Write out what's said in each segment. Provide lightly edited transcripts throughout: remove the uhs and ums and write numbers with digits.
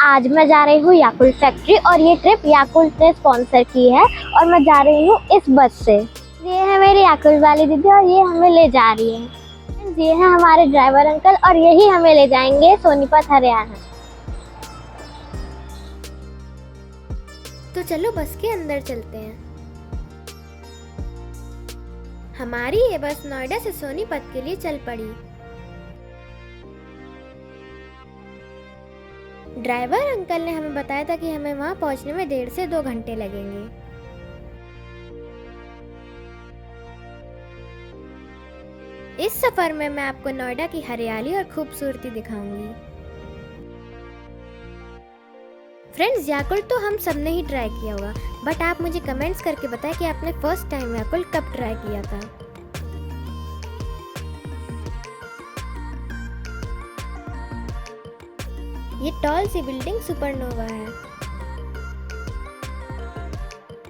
आज मैं जा रही हूँ याकुल्ट फैक्ट्री और ये ट्रिप याकुल्ट ने स्पॉन्सर की है और मैं जा रही हूँ इस बस से। ये है मेरी याकुल्ट वाली दीदी और ये हमें ले जा रही है। ये है हमारे ड्राइवर अंकल और यही हमें ले जाएंगे सोनीपत हरियाणा। तो चलो बस के अंदर चलते हैं। हमारी ये बस नोएडा से सोनीपत के लिए चल पड़ी। ड्राइवर अंकल ने हमें बताया था कि हमें वहां पहुंचने में 1.5 से 2 घंटे लगेंगे। इस सफर में मैं आपको नोएडा की हरियाली और खूबसूरती दिखाऊंगी। फ्रेंड्स, याकुल्ट तो हम सब ने ही ट्राई किया होगा, बट आप मुझे कमेंट्स करके बताएं कि आपने फर्स्ट टाइम याकुल्ट कब ट्राई किया था। ये टॉल सी बिल्डिंग सुपरनोवा है।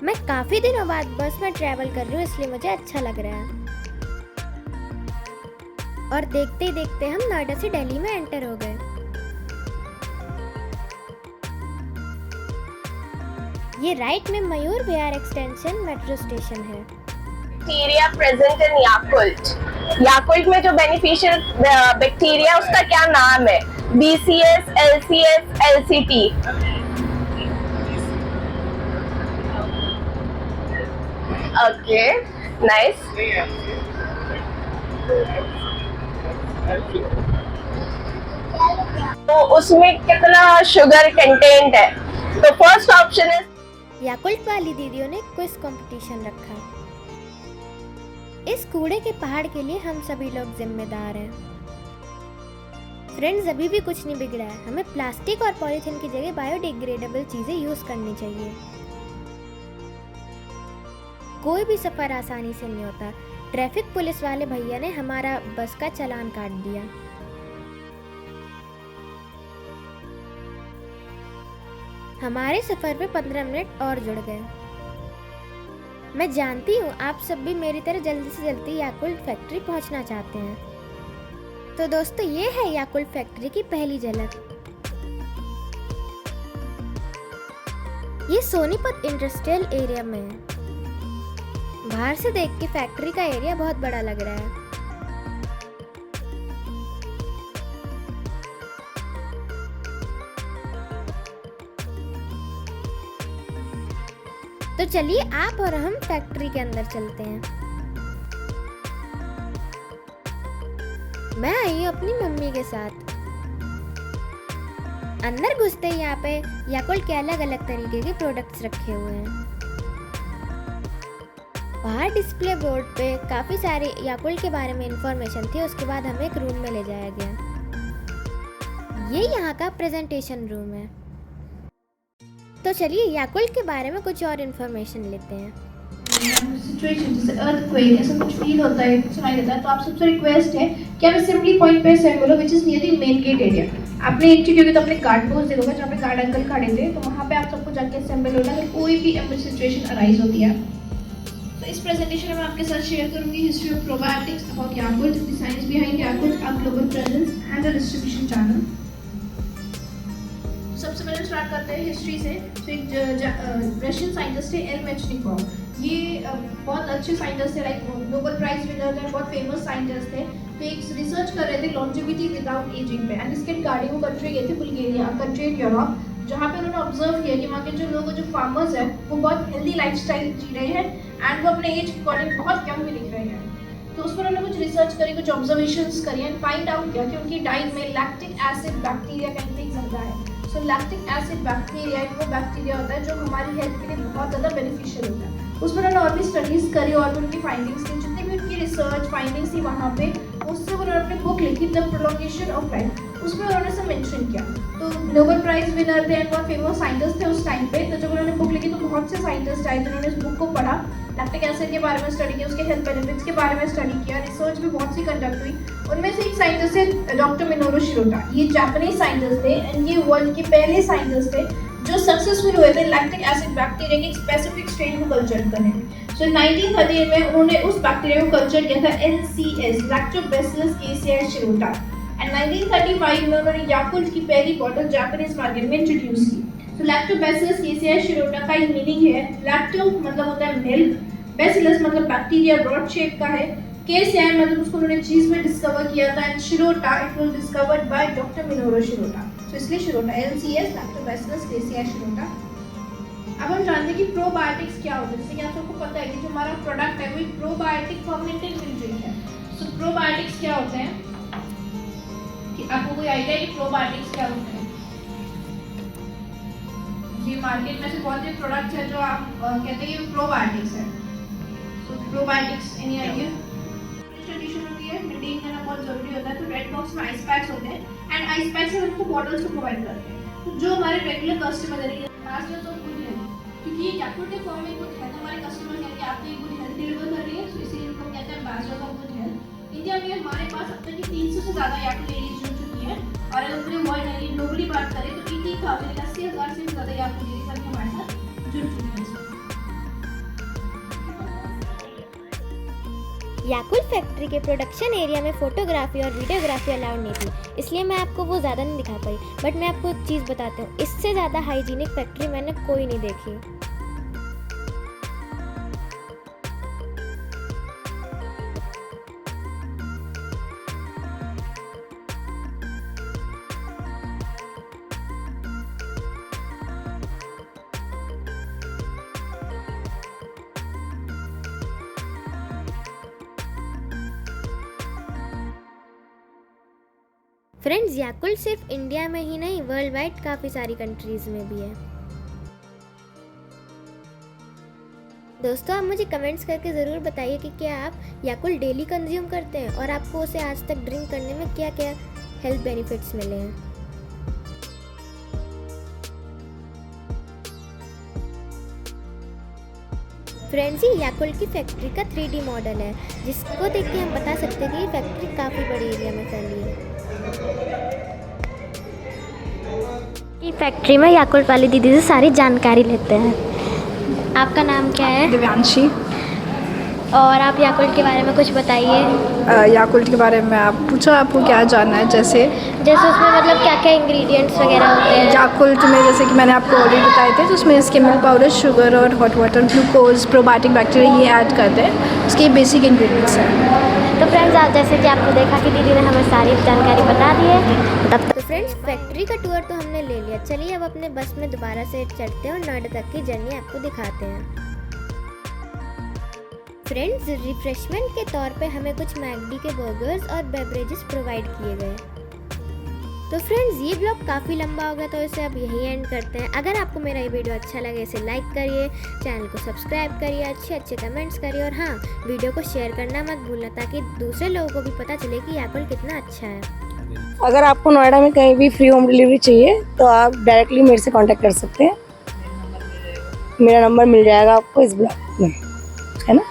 मैं काफी दिनों बाद बस में ट्रैवल कर रही हूँ, इसलिए मुझे अच्छा लग रहा है। और देखते ही देखते हम नोएडा से दिल्ली में एंटर हो गए। ये राइट में Mayur Vihar extension metro station है। Bacteria present in Yakult. Yakult में जो बेनिफिशियल बैक्टीरिया उसका क्या नाम है? BCS, LCS, LCT। Okay, nice. तो उसमें कितना शुगर कंटेंट है? तो फर्स्ट ऑप्शन है। याकुल्ट वाली दीदियों ने क्विज कंपटीशन रखा। इस कूड़े के पहाड़ के लिए हम सभी लोग जिम्मेदार हैं। फ्रेंड्स, अभी भी कुछ नहीं बिगड़ा है। हमें प्लास्टिक और पॉलीथीन की जगह बायोडिग्रेडेबल चीजें यूज करनी चाहिए। कोई भी सफर आसानी से नहीं होता। ट्रैफिक पुलिस वाले भैया ने हमारा बस का चालान काट दिया। हमारे सफर पे 15 मिनट और जुड़ गए। मैं जानती हूँ आप सब भी मेरी तरह जल्दी से जल्दी याकुल्ट फैक्ट्री पहुँचना चाहते हैं। तो दोस्तों, ये है याकुल्ट फैक्ट्री की पहली झलक। ये सोनीपत इंडस्ट्रियल एरिया में है। बाहर से देख के फैक्ट्री का एरिया बहुत बड़ा लग रहा है। तो चलिए आप और हम फैक्ट्री के अंदर चलते हैं। मैं आई हूँ अपनी मम्मी के साथ। अंदर घुसते ही यहाँ पे याकुल्ट के अलग अलग तरीके के प्रोडक्ट्स रखे हुए हैं। बाहर डिस्प्ले बोर्ड पे काफी सारे याकुल्ट के बारे में इंफॉर्मेशन थी। उसके बाद हमें एक रूम में ले जाया गया। ये यहाँ का प्रेजेंटेशन रूम है। तो चलिए याकुल्ट के बारे में कुछ और इन्फॉर्मेशन लेते हैं। सिचुएशन जैसे अर्थक्वेक ऐसा कुछ फील होता है, सुनाई देता है, तो आप सबसे रिक्वेस्ट है कि आप असेंबली पॉइंट पे असेंबल हो, which is near the main gate area. आपने एक चीज तो अपने गार्ड पोस्ट देखोगे जहाँ पे गार्ड अंकल खड़े थे, तो वहाँ पे आप सबको जाके असेंबल होना अगर कोई भी इमरजेंसी सिचुएशन अराइज होती है। तो इस प्रेजेंटेशन में मैं आपके साथ शेयर करूंगी history of probiotics about Yakult, the science behind Yakult, our global presence and the distribution channel. सबसे पहले स्टार्ट करते हैं हिस्ट्री से। तो एक रशियन साइंटिस्ट थे एल मेचनिकोव। ये बहुत अच्छे साइंटिस्ट थे, लाइक नोबेल प्राइज विनर थे, बहुत फेमस साइंटिस्ट थे। तो एक रिसर्च कर रहे थे लॉन्जेविटी विदाउट एजिंग पे। एंड इसके रिगार्डिंग वो कंट्री गए थे बुल्गारिया, कंट्री इन यूरोप, जहाँ पे उन्होंने ऑब्जर्व किया कि वहाँ के जो लोग, जो फार्मर्स हैं, वो बहुत हेल्दी लाइफस्टाइल जी रहे हैं एंड वो अपने एज के अकॉर्डिंग बहुत यंग भी दिख रहे हैं। तो उस पर उन्होंने कुछ रिसर्च करी, कुछ ऑब्जर्वेशंस करी एंड फाइंड आउट किया कि उनकी डाइट में लैक्टिक एसिड बैक्टीरिया का इंटेक ज़्यादा है। सो लैक्टिक एसिड बैक्टीरिया एक वो बैक्टीरिया होता है जो हमारी हेल्थ के लिए बहुत ज़्यादा बेनिफिशियल होता है। उसमें उन्होंने और भी स्टडीज़ करी और भी उनकी फाइंडिंग्स थी, जितनी भी उनकी रिसर्च फाइंडिंग्स थी वहाँ पे, उससे उन्होंने अपनी बुक लिखी द प्रोलॉन्गेशन ऑफ लाइफ। उसमें उन्होंने सब मेंशन किया। तो नोबेल प्राइज विनर थे एंड बहुत फेमस साइंटिस्ट थे उस टाइम पे। तो जब उन्होंने बुक लिखी तो बहुत से साइंटिस्ट आए जिन्होंने इस बुक को पढ़ा, लैक्टिक एसिड के बारे में स्टडी किया, उसके हेल्थ बेनिफिट्स के बारे में स्टडी किया, रिसर्च भी बहुत सी कंडक्ट हुई। उनमें से एक साइंटिस्ट है डॉक्टर मिनोरू शिरोता। ये जापानीज साइंटिस्ट थे एंड ये वर्ल्ड के पहले साइंटिस्ट थे जो सक्सेसफुल हुए थे लैक्टिक एसिड बैक्टीरिया के स्पेसिफिक स्ट्रेन को कल्चर करने में। सो 1938 में उन्होंने उस बैक्टीरिया को कल्चर किया था LCS, लैक्टोबैसिलस केसियाई शिरोटा। एंड 1935 में उन्होंने याकुल्ट की पहली बॉटल जापानीज मार्केट में इंट्रोड्यूस की। तो लैक्टोबैसिलस केसिया शिरोटा का एक मीनिंग है, लैक्टो मतलब होता है मिल्क, बैसिलस मतलब बैक्टीरिया ब्रॉड शेप का है, केसिया मतलब उसको उन्होंने चीज में डिस्कवर किया था, and Shirota it was discovered by doctor Minoru Shirota. तो इसलिए शिरोटा LCS लैक्टोबैसिलस केसिया शिरोटा। अब हम जानते हैं कि प्रोबायोटिक्स क्या होता है। जैसे कि आप सबको पता है कि जो हमारा प्रोडक्ट है वो एक प्रोबायोटिक फर्मेंटेड मिल्क ड्रिंक है। सो प्रोबायोटिक्स क्या होते हैं, कि आपको कोई आइडिया है कि प्रोबायोटिक्स क्या होते हैं? ये मार्केट में से बहुत से प्रोडक्ट्स हैं जो आप कहते हैं कि प्रोबायोटिक्स है। सो प्रोबायोटिक्स एनी आइडिया? टिश्यू होती है, मेंटेन करना बहुत जरूरी होता है। तो रेड बॉक्स में आइस पैक्स होते हैं एंड आइस पैक्स हम उनको बॉटल्स को प्रोवाइड करते हैं। तो जो हमारे रेगुलर कस्टमर है, एम्बेसडर्स ऑफ गुड हेल्थ, क्योंकि ये याकुल्ट के फॉर्म में गुड हेल्थ हमारे कस्टमर कहते हैं आपको गुड हेल्थ डिलीवर कर रही है, तो इसीलिए उनको कहते हैं ambassadors of good health. India में हमारे पास अब तक की 300 से ज़्यादा याकुल्ट एरियाज जुड़ चुकी है, और अगर पूरे वर्ल्ड में ग्लोबली बात करें तो 80,000 से ज़्यादा याकुल्ट एरियाज हमारे साथ जुड़ चुकी है। याकुल्ट फैक्ट्री के प्रोडक्शन एरिया में फोटोग्राफी और वीडियोग्राफी अलाउड नहीं थी, इसलिए मैं आपको वो ज़्यादा नहीं दिखा पाई। बट मैं आपको एक चीज़ बताती हूँ, इससे ज़्यादा हाइजीनिक फैक्ट्री मैंने कोई नहीं देखी। फ्रेंड्स, याकुल्ट सिर्फ इंडिया में ही नहीं, वर्ल्ड वाइड काफ़ी सारी कंट्रीज़ में भी है। दोस्तों, आप मुझे कमेंट्स करके ज़रूर बताइए कि क्या आप याकुल्ट डेली कंज्यूम करते हैं और आपको उसे आज तक ड्रिंक करने में क्या क्या हेल्थ बेनिफिट्स मिले हैं। फ्रेंड्स, ये याकुल्ट की फैक्ट्री का 3D मॉडल है, जिसको देख के हम बता सकते हैं कि ये फैक्ट्री काफ़ी बड़ी एरिया में फैली है। की फैक्ट्री में याकुल्ट वाली दीदी से सारी जानकारी लेते हैं। आपका नाम क्या है? दिव्यांशी। और आप याकुल्ट के बारे में कुछ बताइए। याकुल्ट के बारे में आप पूछो, आपको क्या जानना है? जैसे उसमें मतलब क्या क्या इंग्रेडिएंट्स वगैरह होते हैं? याकुल्ट में जैसे कि मैंने आपको ऑलरेडी बताए थे, तो उसमें इसके मिल्क पाउडर, शुगर और hot water, glucose, probiotic bacteria ये ऐड करते हैं। उसके बेसिक इंग्रेडिएंट्स हैं। तो फ्रेंड्स, आप जैसे कि आपको देखा कि दीदी ने हमें सारी जानकारी बता दी है। तब तो फ्रेंड्स, फैक्ट्री का टूर तो हमने ले लिया। चलिए अब अपने बस में दोबारा से चढ़ते हैं और नोएडा तक की जर्नी आपको दिखाते हैं। फ्रेंड्स, रिफ्रेशमेंट के तौर पे हमें कुछ मैकडी के बर्गर्स और बेवरेजेस प्रोवाइड किए गए। तो फ्रेंड्स, ये ब्लॉग काफ़ी लंबा हो गया, तो इसे अब यही एंड करते हैं। अगर आपको मेरा ये वीडियो अच्छा लगे इसे लाइक करिए, चैनल को सब्सक्राइब करिए, अच्छे कमेंट्स करिए, और हाँ, वीडियो को शेयर करना मत भूलना, ताकि दूसरे लोगों को भी पता चले कि याकुल्ट कितना अच्छा है। अगर आपको नोएडा में कहीं भी फ्री होम डिलीवरी चाहिए तो आप डायरेक्टली मेरे से कांटेक्ट कर सकते हैं। मेरा नंबर मिल जाएगा आपको इस ब्लॉग में, है ना।